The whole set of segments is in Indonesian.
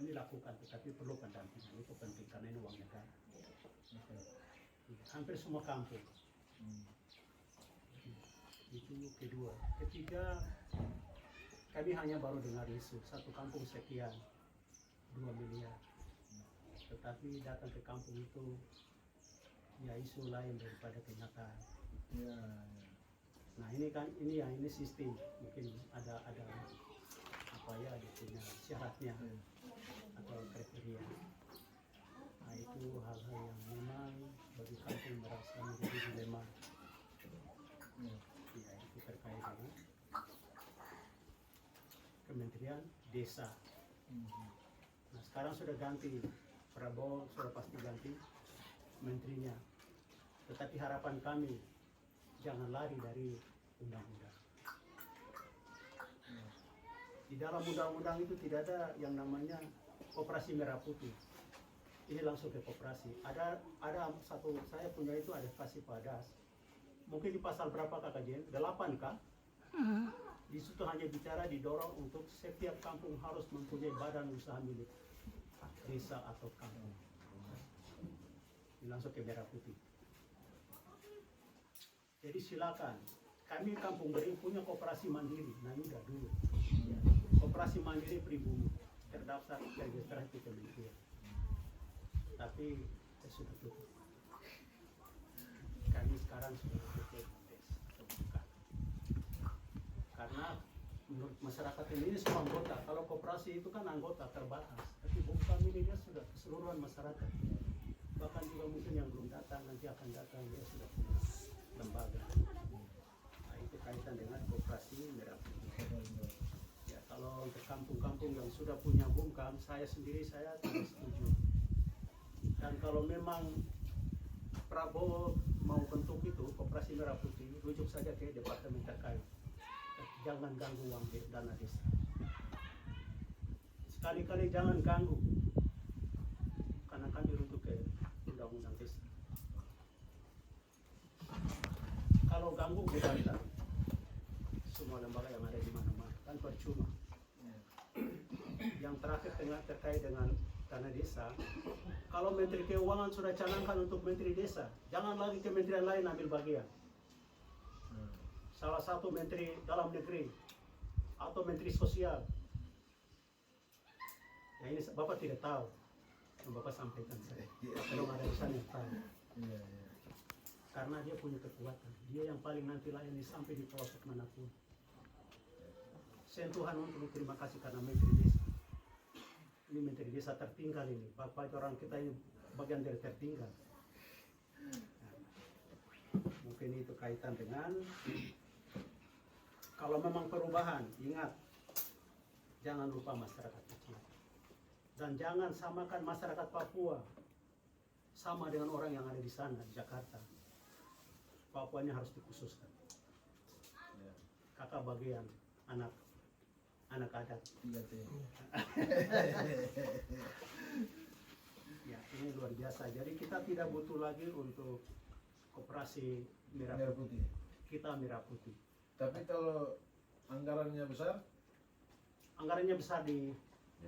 kami lakukan, tetapi perlu pendampingan, itu penting karena ini uang negara. Hampir semua kampung. Itu kedua. Ketiga, kami hanya baru dengar isu satu kampung sekian 2 miliar, tetapi datang ke kampung itu ya isu lain daripada kenyataan. Ya. Nah ini kan ini sistem, mungkin ada apa ya, ada punya syaratnya atau kriteria. Nah itu hal-hal yang memang bagi kampung merasa menjadi dilema. Ya itu terkait dengan Kementerian Desa. Nah sekarang sudah ganti, Prabowo sudah pasti ganti menterinya. Tetapi harapan kami jangan lari dari undang-undang. Di dalam undang-undang itu tidak ada yang namanya koperasi merah putih. Ini langsung ke koperasi. Ada satu, saya punya itu ada kasih padas. Mungkin di pasal berapa Kakak Jen? 8 kah? Di situ hanya bicara didorong untuk setiap kampung harus mempunyai badan usaha milik desa atau kampung. Ini langsung ke merah putih. Jadi silakan. Kami Kampung Bering punya koperasi mandiri, Nayuda dulu. Ya. Koperasi mandiri pribumi terdaftar registrasi di Kementerian. Tapi sudah tutup. Kami sekarang sudah tutup karena menurut masyarakat ini semua anggota. Kalau koperasi itu kan anggota terbatas, tapi bukan ini dia sudah keseluruhan masyarakat. Bahkan juga mungkin yang belum datang nanti akan datang, dia sudah punya lembaga. Nah itu kaitan dengan koperasi merah putih. Ya kalau untuk kampung-kampung yang sudah punya bumkam, saya tidak setuju. Dan kalau memang Prabowo mau bentuk itu koperasi merah putih, rujuk saja ke departemen terkait. Jangan ganggu uang dana desa. Sekali-kali jangan ganggu, karena kami rujuk ke undang-undang desa. Kalau ganggu beda semua lembaga yang ada di mana-mana kan percuma. Yang terakhir terkait dengan dana desa, kalau Menteri Keuangan sudah canangkan untuk Menteri Desa, jangan lagi kementerian lain ambil bagian. Salah satu Menteri Dalam Negeri atau Menteri Sosial. Ya ini Bapak tidak tahu, yang Bapak sampaikan saya. Kalau ada urusan yang tahu. Karena dia punya kekuatan, dia yang paling nanti layani sampai di pelosok manapun. Sentuhan untuk terima kasih karena Menteri Desa. Ini Menteri Desa tertinggal ini, Bapak orang kita ini bagian dari tertinggal. Nah, mungkin itu kaitan dengan kalau memang perubahan, ingat jangan lupa masyarakat kecil dan jangan samakan masyarakat Papua sama dengan orang yang ada di sana di Jakarta. Papuanya harus dikhususkan. Kakak bagian anak adat. Ya ini luar biasa. Jadi kita tidak butuh lagi untuk koperasi merah putih. Kita merah putih. Tapi kalau anggarannya besar? Anggarannya besar di...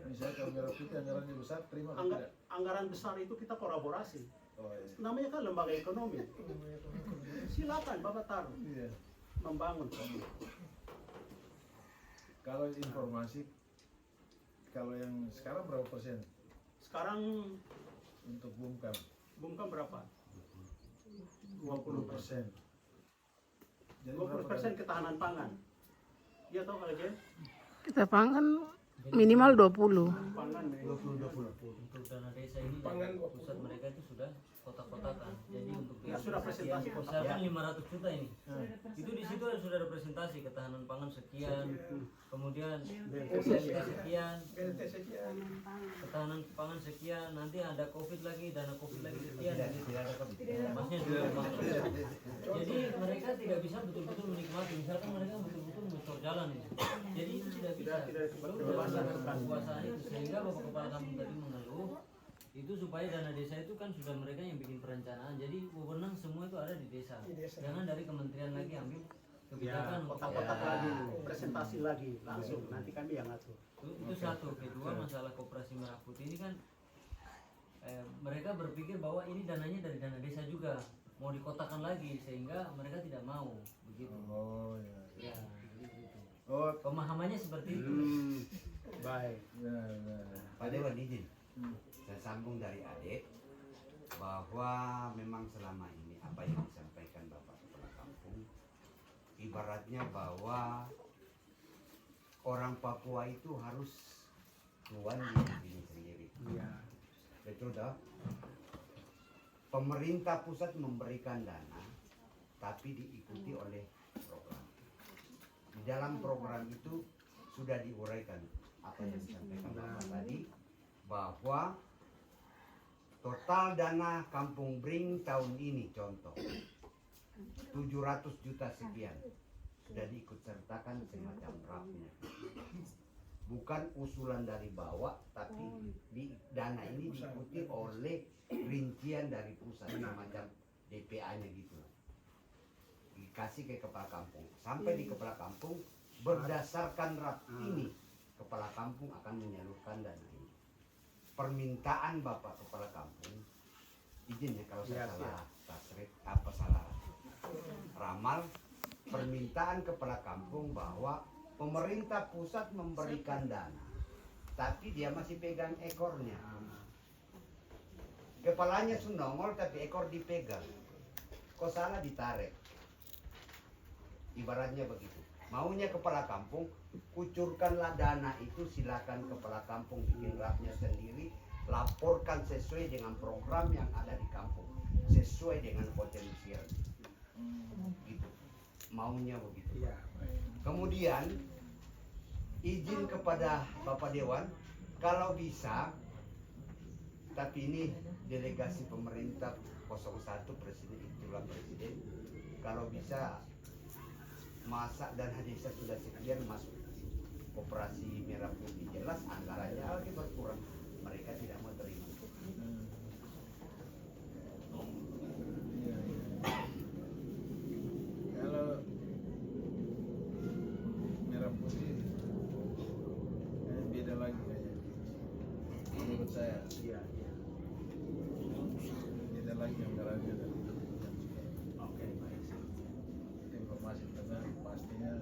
Misalnya kalau merah putih anggarannya besar, terima atau tidak? Anggaran besar itu kita kolaborasi. Oh, iya. Namanya kan lembaga ekonomi. Silakan Bapak taruh. Iya. Membangun. Kalau informasi, kalau yang sekarang berapa persen? Sekarang Untuk bumkam? bumkam berapa? 20%. 20% ketahanan pangan. Iya tahu kalau Jen? Kita pangan minimal 20. Pangan 20. Untuk dana desa ini pusat mereka itu sudah kotak-kotakan. Jadi untuk Ya, sudah presentasi kotak. misalkan 500 juta ini. Itu di situ sudah ada presentasi ketahanan pangan sekian, kemudian BLT sekian, ketahanan pangan sekian, nanti ada Covid lagi, dana Covid lagi sekian. Maksudnya juga masuk. Jadi mereka tidak bisa betul-betul menikmati. Misalkan mereka betul-betul bocor jalan ini. Jadi itu tidak bisa. Kekuasaan itu sehingga Bapak Kepala Kampung tadi mengeluh itu supaya dana desa itu kan sudah mereka yang bikin perencanaan, jadi wewenang semua itu ada di desa. Jangan dari kementerian lagi ambil kebijakan kotak-kotak lagi, presentasi lagi langsung. Nanti kami yang ngatur. Itu satu. Kedua, masalah koperasi merah putih seperti ini kan mereka berpikir bahwa ini dananya dari dana desa juga, mau dikotakan lagi sehingga mereka tidak mau begitu. Oh ya. Ya, gitu. Oh Pemahamannya seperti itu. Baik. ya. Pak Dewan izin, saya sambung dari adik bahwa memang selama ini apa yang disampaikan Bapak Kepala Kampung, ibaratnya bahwa orang Papua itu harus tuan di diri sendiri. Iya. Betul dah. Pemerintah pusat memberikan dana, tapi diikuti oleh program. Di dalam program itu sudah diuraikan apa yang disampaikan Bapak tadi, bahwa total dana Kampung Bring tahun ini contoh 700 juta sekian sudah diikut sertakan semacam draftnya. Bukan usulan dari bawah, tapi dana ini diikuti oleh rincian dari pusat semacam DPA-nya gitu. Dikasih ke kepala kampung. Sampai di kepala kampung berdasarkan draft ini kepala kampung akan menyalurkan dana ini. Permintaan Bapak Kepala Kampung, izin ya kalau saya salah tasrif apa salah ramal, permintaan Kepala Kampung bahwa pemerintah pusat memberikan dana, tapi dia masih pegang ekornya. Kepalanya sunongol tapi ekor dipegang. Kok salah ditarik? Ibaratnya begitu. Maunya kepala kampung, kucurkanlah dana itu, silakan kepala kampung bikin draftnya sendiri, laporkan sesuai dengan program yang ada di kampung, sesuai dengan potensial. Gitu. Maunya begitu. Iya. Kemudian izin kepada Bapak Dewan, kalau bisa, tapi ini delegasi pemerintah 01 Presiden, itulah Presiden, kalau bisa masak dan desa sudah sekian masuk operasi merah putih, jelas anggarannya lagi berkurang, mereka tidak mau terima. Kalau merah putih beda lagi kayaknya. Menurut saya Iya. beda lagi anggarannya dari Oke, baik. informasi karena pastinya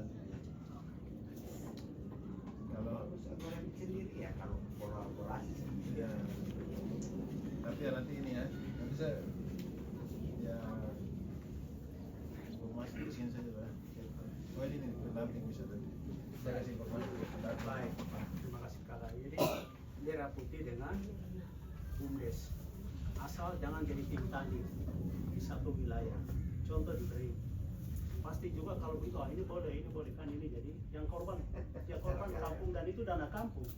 kalau Harus aturan sendiri ya kalau kolaborasi. ya, tapi ya nanti ini ya nanti saya ya informasi di sini saja lah. Oh ini nih pendamping bisa tadi saya kasih informasi ke pendamping. Baik, terima kasih kakak. Jadi merah putih dengan BUMDes. Asal jangan jadi tim tanding di satu wilayah. Contoh diberi. Pasti juga kalau begitu, ini boleh kan ini jadi yang korban kampung dan itu dana kampung.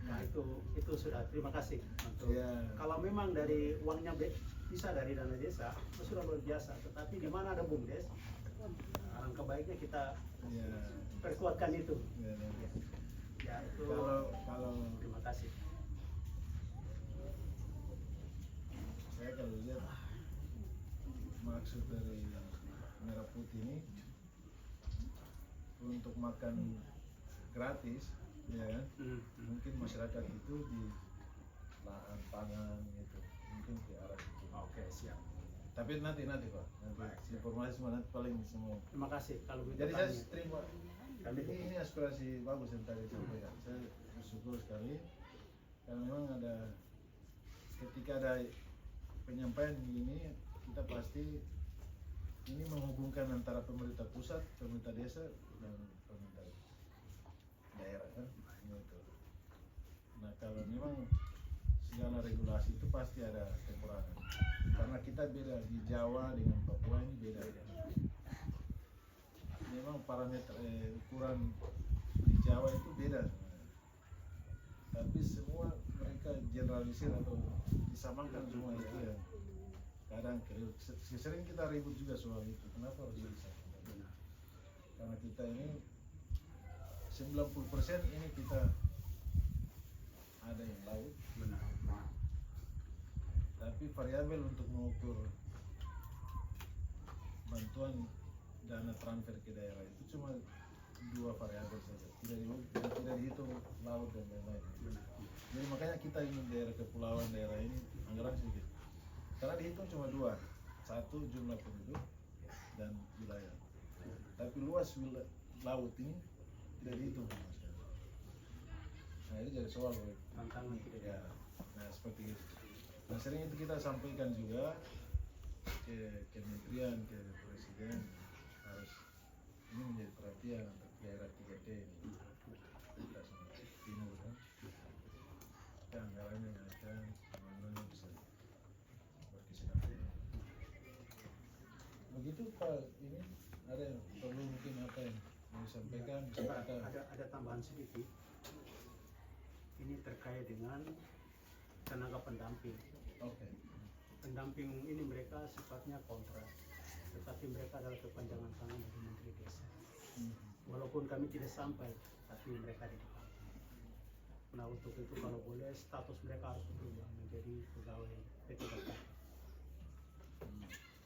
Nah itu sudah, terima kasih untuk kalau memang dari uangnya bisa dari dana desa itu sudah luar biasa. Tetapi di mana ada BUMDes, alangkah baiknya kita perkuatkan itu. Ya itu. Kalau Terima kasih. saya kalau lihat maksud dari merah putih ini untuk makan gratis, ya kan? Mungkin masyarakat itu di lahan pangan gitu, mungkin ke arah situ. Oke, siap. Tapi nanti Pak, nanti informasi semua nanti paling semua. Terima kasih kalau begitu. Jadi saya kami- terima. Ini aspirasi bagus yang tadi sampaikan. Saya bersyukur sekali karena memang ada ketika ada penyampaian ini kita pasti ini menghubungkan antara pemerintah pusat, pemerintah desa dan pemerintah daerah kan. Gitu. Nah kalau memang segala regulasi itu pasti ada kekurangan karena kita beda di Jawa dengan Papua ini beda. Memang parameter ukuran di Jawa itu beda sebenarnya. Tapi semua mereka generalisir atau disamakan semua itu ya. Kadang sering kita ribut juga soal itu. Kenapa harus disamakan? Karena kita ini 90% ini kita ada yang laut. Benar. Tapi variabel untuk mengukur bantuan dana transfer ke daerah itu cuma 2 variabel saja, tidak dihitung laut dan lain-lain. Jadi makanya kita ini daerah kepulauan daerah ini anggaran sedikit. Karena dihitung cuma dua, satu jumlah penduduk dan wilayah. Tapi luas laut ini tidak dihitung sama sekali. Nah ini jadi soal tantangan tidak ya. Nah seperti itu. Nah sering itu kita sampaikan juga ke kementerian, ke presiden harus ini menjadi perhatian untuk daerah 3T ini. Kita semua timur kan. Kita anggarannya naikkan, pembangunannya bisa berkesinambungan. Begitu Pak, ini ada yang perlu mungkin apa yang mau disampaikan? Bisa kita ada tambahan sedikit. Ini terkait dengan tenaga pendamping. oke. Pendamping ini mereka sifatnya kontrak, tetapi mereka adalah kepanjangan tangan dari Menteri Desa. Walaupun kami tidak sampai, tapi mereka di depan. Nah untuk itu kalau boleh status mereka harus berubah menjadi pegawai P3K.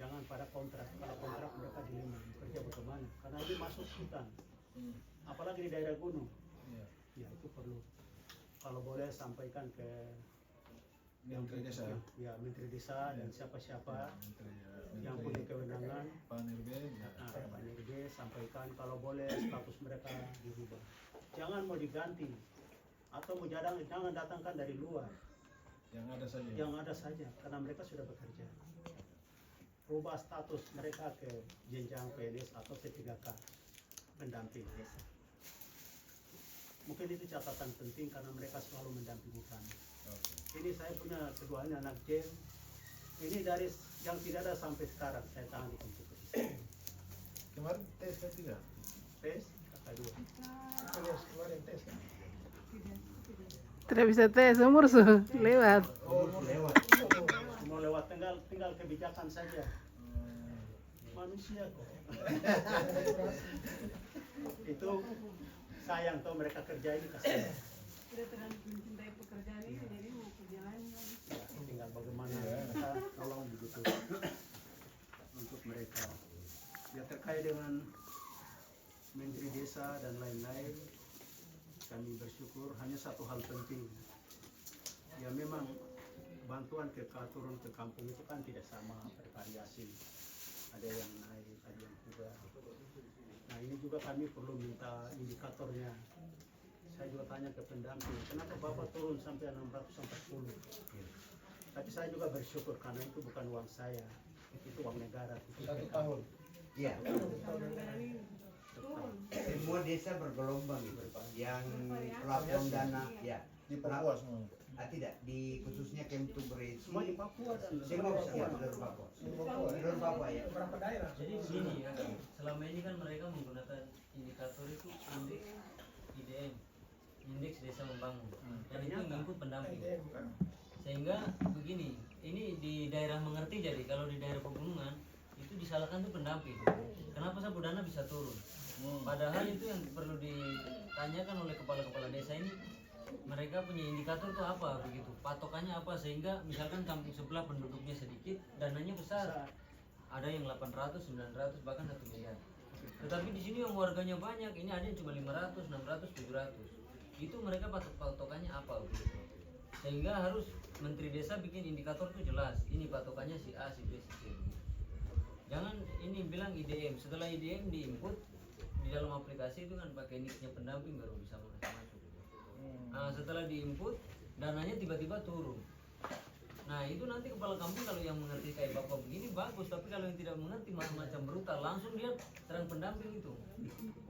Jangan pada kontrak, kalau kontrak mereka dilema bekerja bagaimana? Karena ini masuk hutan, apalagi di daerah gunung. Iya. Ya itu perlu. Kalau boleh sampaikan ke Menteri Desa. Ya Menteri Desa dan siapa-siapa Menteri, yang punya kewenangan. Pak Nirbe, ya. Pak Nirbe sampaikan kalau boleh status mereka dirubah. Jangan mau diganti atau mau jangan datangkan dari luar. Yang ada saja. Yang ada saja karena mereka sudah bekerja. Rubah status mereka ke jenjang PNS atau P3K pendamping desa. Mungkin itu catatan penting karena mereka selalu mendampingi kami. Oke. Ini saya punya keduanya anak Jen. Ini dari yang tidak ada sampai sekarang saya tahan di komputer. Kemarin tes kan tidak? Tes kakak dua. Kemarin tes kan? Tidak bisa tes, umur lewat. Oh, lewat. Mau lewat tinggal kebijakan saja. Manusia kok. Itu sayang tuh mereka kerja ini kasihan. Sudah terlalu mencintai pekerjaan ini, jadi mau kerja lain lagi. Ya, tinggal bagaimana kita tolong begitu untuk mereka. Ya terkait dengan Menteri Desa dan lain-lain, kami bersyukur hanya satu hal penting. Ya memang bantuan turun ke kampung itu kan tidak sama, bervariasi. Ada yang naik, ada yang tidak. Nah ini juga kami perlu minta indikatornya. Saya juga tanya ke pendamping, kenapa Bapak turun sampai 640? Tapi saya juga bersyukur karena itu bukan uang saya, itu uang negara. Itu 1 tahun. Iya. Anggaran ini turun. Semua desa bergelombang gitu. Yang platform dana, ya. Di Papua semua. Tidak, di khususnya Kemtu Beres. semua di Papua dan Semua ya, seluruh Papua. Seluruh Papua ya. Jadi begini ya, selama ini kan mereka menggunakan indikator itu indeks IDM, indeks desa membangun, dan itu mengikut pendamping. Sehingga begini, ini di daerah mengerti, jadi kalau di daerah pegunungan itu disalahkan tuh pendamping. Kenapa sabu dana bisa turun? Padahal itu yang perlu ditanyakan oleh kepala-kepala desa ini, mereka punya indikator tuh apa begitu, patokannya apa, sehingga misalkan kampung sebelah penduduknya sedikit, dananya besar, ada yang 800, 900, bahkan 1 miliar. Tetapi di sini yang warganya banyak, ini ada yang cuma 500, 600, 700. Itu mereka patokannya apa begitu. Sehingga harus Menteri Desa bikin indikator tuh jelas, ini patokannya si A, si B, si C. Jangan ini bilang IDM, setelah IDM diinput di dalam aplikasi itu kan pakai nicknya pendamping baru bisa masuk. Nah setelah diinput dananya tiba-tiba turun. Nah itu nanti kepala kampung kalau yang mengerti kayak bapak begini bagus, tapi kalau yang tidak mengerti macam brutal langsung dia serang pendamping itu.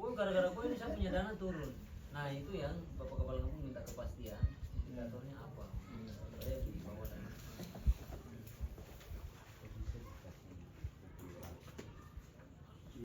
Oh gara-gara ini saya punya dana turun. Nah itu yang bapak kepala kampung minta kepastian indikatornya apa supaya di bawah dana.